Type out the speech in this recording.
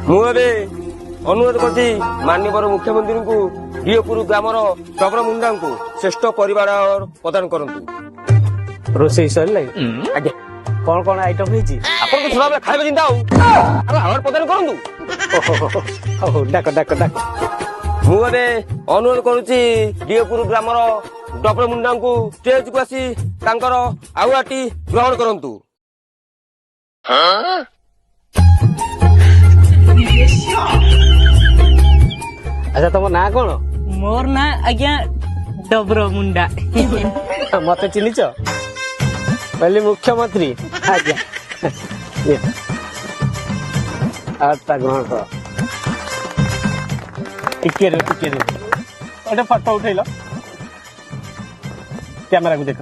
ମୁଁ ଏବେ ଅନୁରୋଧ କରୁଛି ମାନ୍ୟବର ମୁଖ୍ୟମନ୍ତ୍ରୀଙ୍କୁ ଡିଓପୁର ଗ୍ରାମର ଡବର ମୁଣ୍ଡାଙ୍କୁ ଶ୍ରେଷ୍ଠ ପରିବାର ପ୍ରଦାନ କରନ୍ତୁ। ରୋଷେଇ ସରିଲା ଆଜ୍ଞା କଣ କଣ ଆଇଟମ ହେଇଛି? ଆପଣଙ୍କୁ ଥୋଡା ଖାଇବା ଚିନ୍ତା ଆଉ ଆୱାର୍ଡ ପ୍ରଦାନ କରନ୍ତୁ। ହଉ ଡାକ ଡାକ ଡାକ। ମୁଁ ଏବେ ଅନୁରୋଧ କରୁଛି ଡିଓପୁର ଗ୍ରାମର ଡବର ମୁଣ୍ଡାଙ୍କୁ ଷ୍ଟେଜକୁ ଆସି ତାଙ୍କର ଆୱାର୍ଡଟି ଗ୍ରହଣ କରନ୍ତୁ। ଆଚ୍ଛା ତମ ନାଁ କଣ? मोर ना आज्ञा डब्र मुंडा। मत चिन्हिच पहले मुख्यमंत्री आज्ञा ग्रहण कर टिके गोटे फोटो उठेल कैमेरा को देख